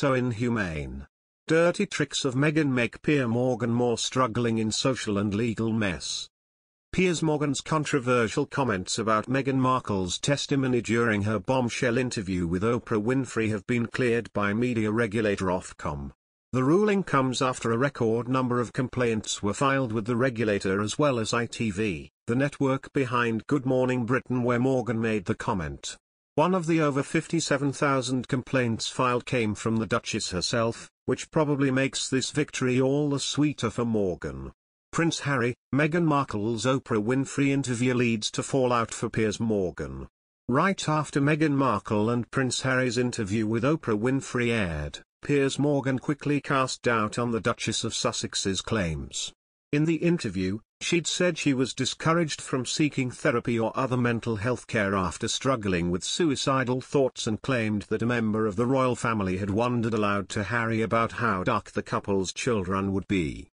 so inhumane. Dirty tricks of Meghan make Pier Morgan more struggling in social and legal mess. Piers Morgan's controversial comments about Meghan Markle's testimony during her bombshell interview with Oprah Winfrey have been cleared by media regulator Ofcom. The ruling comes after a record number of complaints were filed with the regulator as well as ITV, the network behind Good Morning Britain, where Morgan made the comment. One of the over 57,000 complaints filed came from the Duchess herself, which probably makes this victory all the sweeter for Morgan. Prince Harry, Meghan Markle's Oprah Winfrey interview leads to fallout for Piers Morgan. Right after Meghan Markle and Prince Harry's interview with Oprah Winfrey aired, Piers Morgan quickly cast doubt on the Duchess of Sussex's claims. In the interview, she'd said she was discouraged from seeking therapy or other mental health care after struggling with suicidal thoughts, and claimed that a member of the royal family had wondered aloud to Harry about how dark the couple's children would be.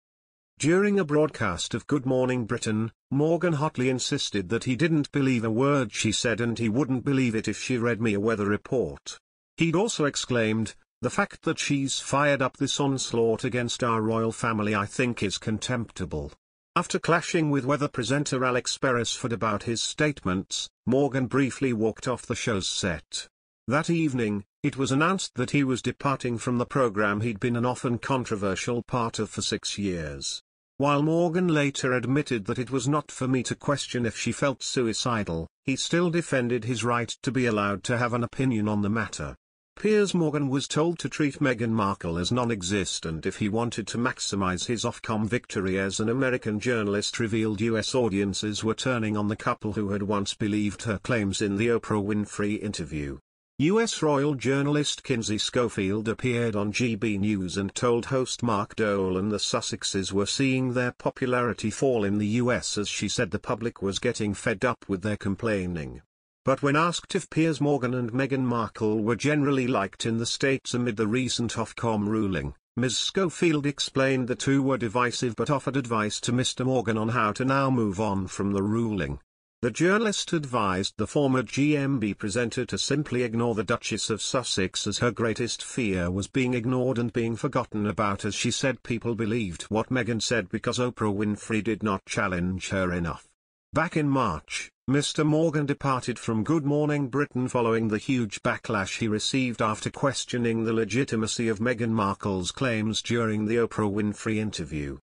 During a broadcast of Good Morning Britain, Morgan hotly insisted that he didn't believe a word she said and he wouldn't believe it if she read me a weather report. He'd also exclaimed, "The fact that she's fired up this onslaught against our royal family I think is contemptible." After clashing with weather presenter Alex Beresford about his statements, Morgan briefly walked off the show's set. That evening, it was announced that he was departing from the program he'd been an often controversial part of for 6 years. While Morgan later admitted that it was not for me to question if she felt suicidal, he still defended his right to be allowed to have an opinion on the matter. Piers Morgan was told to treat Meghan Markle as non-existent if he wanted to maximize his Ofcom victory, as an American journalist revealed US audiences were turning on the couple who had once believed her claims in the Oprah Winfrey interview. US royal journalist Kinsey Schofield appeared on GB News and told host Mark Dolan the Sussexes were seeing their popularity fall in the US as she said the public was getting fed up with their complaining. But when asked if Piers Morgan and Meghan Markle were generally liked in the States amid the recent Ofcom ruling, Ms. Schofield explained the two were divisive but offered advice to Mr. Morgan on how to now move on from the ruling. The journalist advised the former GMB presenter to simply ignore the Duchess of Sussex, as her greatest fear was being ignored and being forgotten about, as she said people believed what Meghan said because Oprah Winfrey did not challenge her enough. Back in March, Mr. Morgan departed from Good Morning Britain following the huge backlash he received after questioning the legitimacy of Meghan Markle's claims during the Oprah Winfrey interview.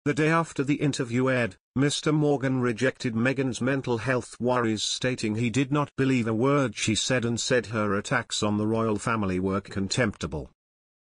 The day after the interview aired, Mr. Morgan rejected Meghan's mental health worries, stating he did not believe a word she said and said her attacks on the royal family were contemptible.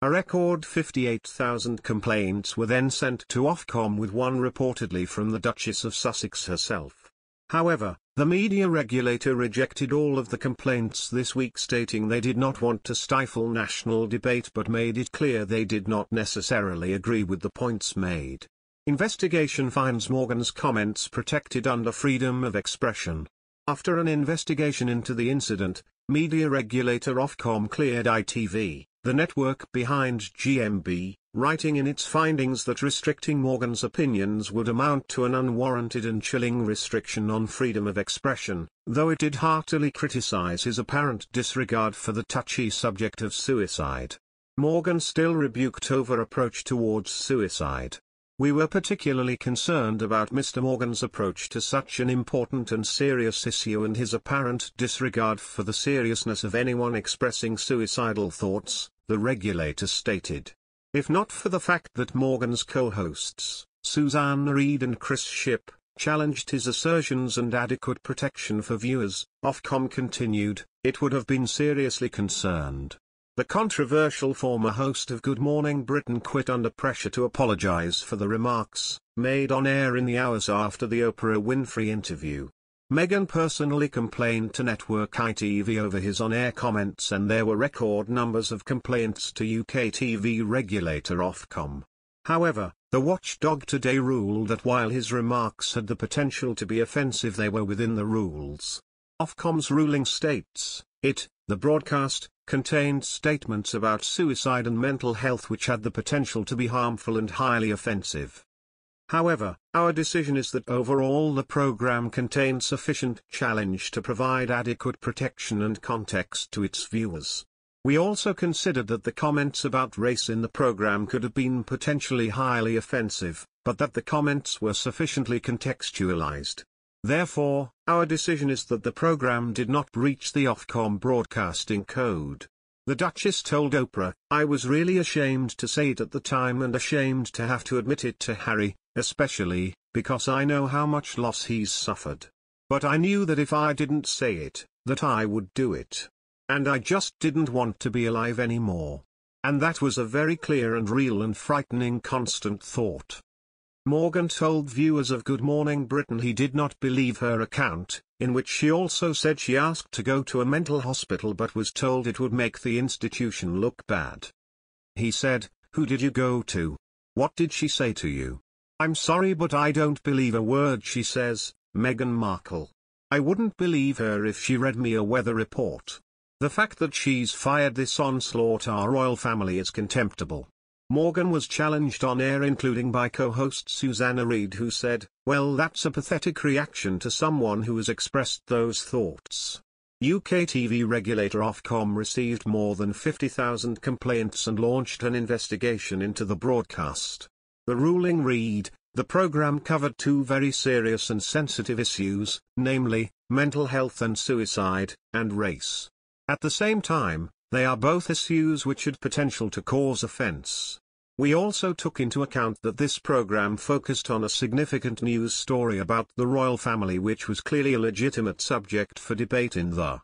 A record 58,000 complaints were then sent to Ofcom, with one reportedly from the Duchess of Sussex herself. However, the media regulator rejected all of the complaints this week, stating they did not want to stifle national debate but made it clear they did not necessarily agree with the points made. Investigation finds Morgan's comments protected under freedom of expression. After an investigation into the incident, media regulator Ofcom cleared ITV, the network behind GMB, writing in its findings that restricting Morgan's opinions would amount to an unwarranted and chilling restriction on freedom of expression, though it did heartily criticize his apparent disregard for the touchy subject of suicide. Morgan still rebuked over approach towards suicide. "We were particularly concerned about Mr. Morgan's approach to such an important and serious issue and his apparent disregard for the seriousness of anyone expressing suicidal thoughts," the regulator stated. If not for the fact that Morgan's co-hosts, Susanna Reid and Chris Shipp, challenged his assertions and adequate protection for viewers, Ofcom continued, it would have been seriously concerned. The controversial former host of Good Morning Britain quit under pressure to apologize for the remarks made on air in the hours after the Oprah Winfrey interview. Meghan personally complained to network ITV over his on-air comments, and there were record numbers of complaints to UK TV regulator Ofcom. However, the watchdog today ruled that while his remarks had the potential to be offensive, they were within the rules. Ofcom's ruling states, the broadcast, contained statements about suicide and mental health which had the potential to be harmful and highly offensive. However, our decision is that overall the program contained sufficient challenge to provide adequate protection and context to its viewers. We also considered that the comments about race in the program could have been potentially highly offensive, but that the comments were sufficiently contextualized. Therefore, our decision is that the program did not breach the Ofcom broadcasting code. The Duchess told Oprah, "I was really ashamed to say it at the time and ashamed to have to admit it to Harry, especially, because I know how much loss he's suffered. But I knew that if I didn't say it, that I would do it. And I just didn't want to be alive anymore." And that was a very clear and real and frightening constant thought. Meghan told viewers of Good Morning Britain he did not believe her account, in which she also said she asked to go to a mental hospital but was told it would make the institution look bad. He said, "Who did you go to? What did she say to you? I'm sorry but I don't believe a word she says, Meghan Markle. I wouldn't believe her if she read me a weather report. The fact that she's fired this onslaught our royal family is contemptible." Meghan was challenged on air including by co-host Susanna Reid who said, "Well, that's a pathetic reaction to someone who has expressed those thoughts." UK TV regulator Ofcom received more than 50,000 complaints and launched an investigation into the broadcast. The ruling read, "The programme covered two very serious and sensitive issues, namely, mental health and suicide, and race. At the same time, they are both issues which had potential to cause offence. We also took into account that this program focused on a significant news story about the royal family which was clearly a legitimate subject for debate in the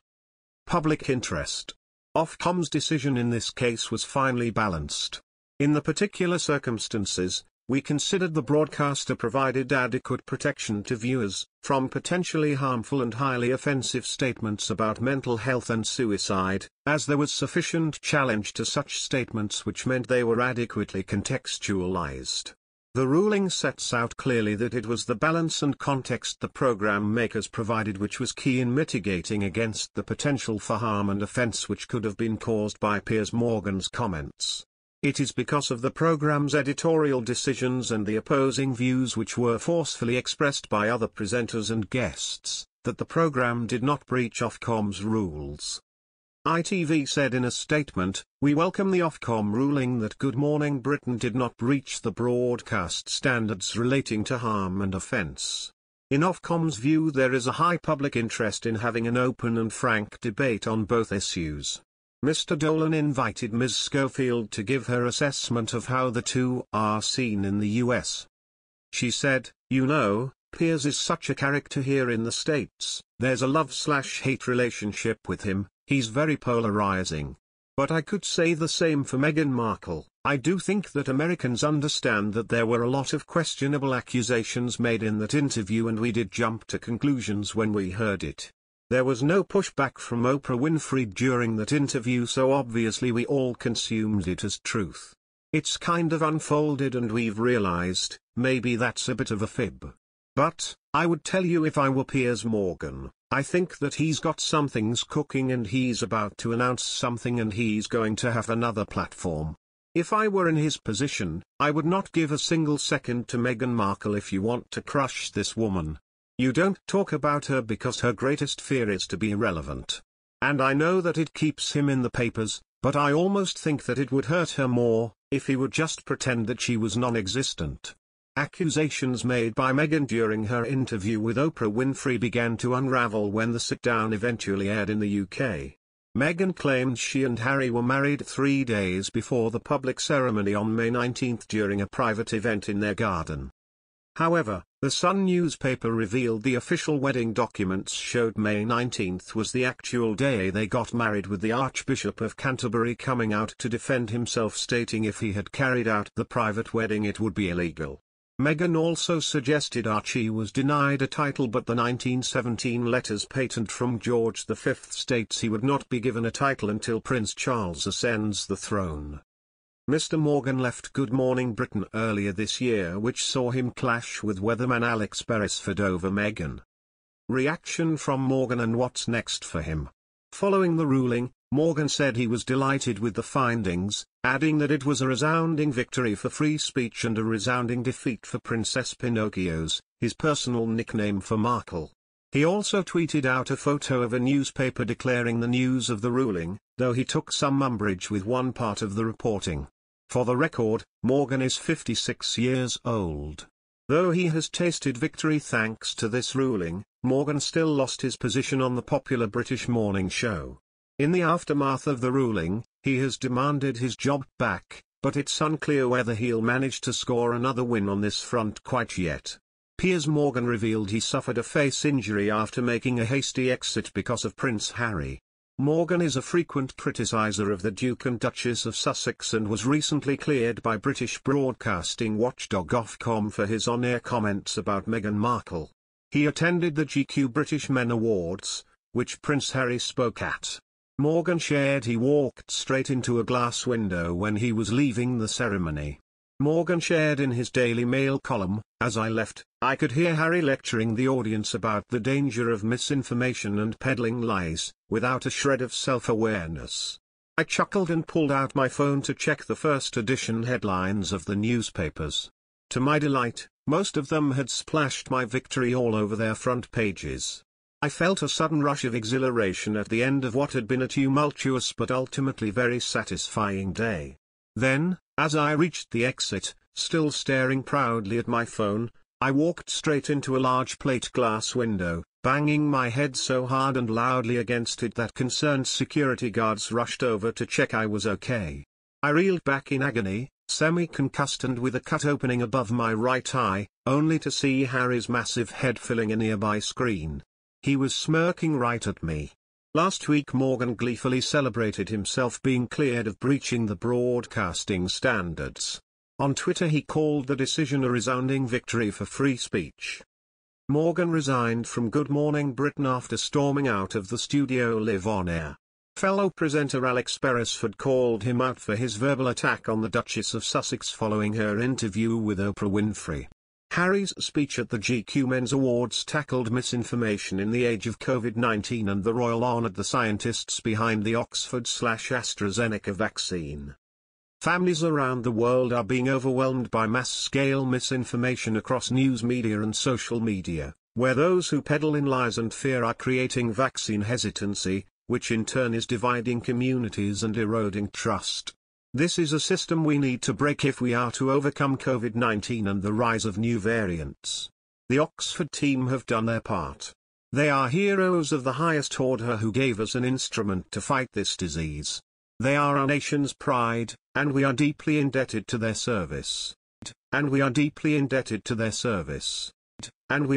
public interest. Ofcom's decision in this case was finely balanced. In the particular circumstances, we considered the broadcaster provided adequate protection to viewers, from potentially harmful and highly offensive statements about mental health and suicide, as there was sufficient challenge to such statements which meant they were adequately contextualized. The ruling sets out clearly that it was the balance and context the program makers provided which was key in mitigating against the potential for harm and offense which could have been caused by Piers Morgan's comments. It is because of the program's editorial decisions and the opposing views which were forcefully expressed by other presenters and guests, that the program did not breach Ofcom's rules. ITV said in a statement, "We welcome the Ofcom ruling that Good Morning Britain did not breach the broadcast standards relating to harm and offence. In Ofcom's view there is a high public interest in having an open and frank debate on both issues." Mr. Dolan invited Ms. Schofield to give her assessment of how the two are seen in the US. She said, "You know, Piers is such a character here in the States, there's a love/hate relationship with him, he's very polarizing. But I could say the same for Meghan Markle. I do think that Americans understand that there were a lot of questionable accusations made in that interview and we did jump to conclusions when we heard it. There was no pushback from Oprah Winfrey during that interview so obviously we all consumed it as truth. It's kind of unfolded and we've realized, maybe that's a bit of a fib. But, I would tell you if I were Piers Morgan, I think that he's got some things cooking and he's about to announce something and he's going to have another platform. If I were in his position, I would not give a single second to Meghan Markle if you want to crush this woman. You don't talk about her because her greatest fear is to be irrelevant. And I know that it keeps him in the papers, but I almost think that it would hurt her more, if he would just pretend that she was non-existent." Accusations made by Meghan during her interview with Oprah Winfrey began to unravel when the sit-down eventually aired in the UK. Meghan claimed she and Harry were married 3 days before the public ceremony on May 19 during a private event in their garden. However, the Sun newspaper revealed the official wedding documents showed May 19 was the actual day they got married, with the Archbishop of Canterbury coming out to defend himself, stating if he had carried out the private wedding it would be illegal. Meghan also suggested Archie was denied a title, but the 1917 letters patent from George V states he would not be given a title until Prince Charles ascends the throne. Mr. Morgan left Good Morning Britain earlier this year, which saw him clash with weatherman Alex Beresford over Meghan. Reaction from Morgan and what's next for him. Following the ruling, Morgan said he was delighted with the findings, adding that it was a resounding victory for free speech and a resounding defeat for Princess Pinocchio's, his personal nickname for Markle. He also tweeted out a photo of a newspaper declaring the news of the ruling, though he took some umbrage with one part of the reporting. For the record, Meghan is 56 years old. Though he has tasted victory thanks to this ruling, Meghan still lost his position on the popular British morning show. In the aftermath of the ruling, he has demanded his job back, but it's unclear whether he'll manage to score another win on this front quite yet. Piers Morgan revealed he suffered a face injury after making a hasty exit because of Prince Harry. Meghan is a frequent criticizer of the Duke and Duchess of Sussex and was recently cleared by British broadcasting watchdog Ofcom for his on-air comments about Meghan Markle. He attended the GQ British Men Awards, which Prince Harry spoke at. Meghan shared he walked straight into a glass window when he was leaving the ceremony. Meghan shared in his Daily Mail column, "As I left, I could hear Harry lecturing the audience about the danger of misinformation and peddling lies, without a shred of self-awareness. I chuckled and pulled out my phone to check the first edition headlines of the newspapers. To my delight, most of them had splashed my victory all over their front pages. I felt a sudden rush of exhilaration at the end of what had been a tumultuous but ultimately very satisfying day. Then, as I reached the exit, still staring proudly at my phone, I walked straight into a large plate glass window, banging my head so hard and loudly against it that concerned security guards rushed over to check I was okay. I reeled back in agony, semi-concussed and with a cut opening above my right eye, only to see Harry's massive head filling a nearby screen. He was smirking right at me. Last week Meghan gleefully celebrated himself being cleared of breaching the broadcasting standards. On Twitter he called the decision a resounding victory for free speech. Meghan resigned from Good Morning Britain after storming out of the studio live on air. Fellow presenter Alex Beresford called him out for his verbal attack on the Duchess of Sussex following her interview with Oprah Winfrey. Harry's speech at the GQ Men's Awards tackled misinformation in the age of COVID-19 and the royal honoured the scientists behind the Oxford/AstraZeneca vaccine. Families around the world are being overwhelmed by mass-scale misinformation across news media and social media, where those who peddle in lies and fear are creating vaccine hesitancy, which in turn is dividing communities and eroding trust. This is a system we need to break if we are to overcome COVID-19 and the rise of new variants. The Oxford team have done their part. They are heroes of the highest order who gave us an instrument to fight this disease. They are our nation's pride, and we are deeply indebted to their service. And we are deeply indebted to their service. And we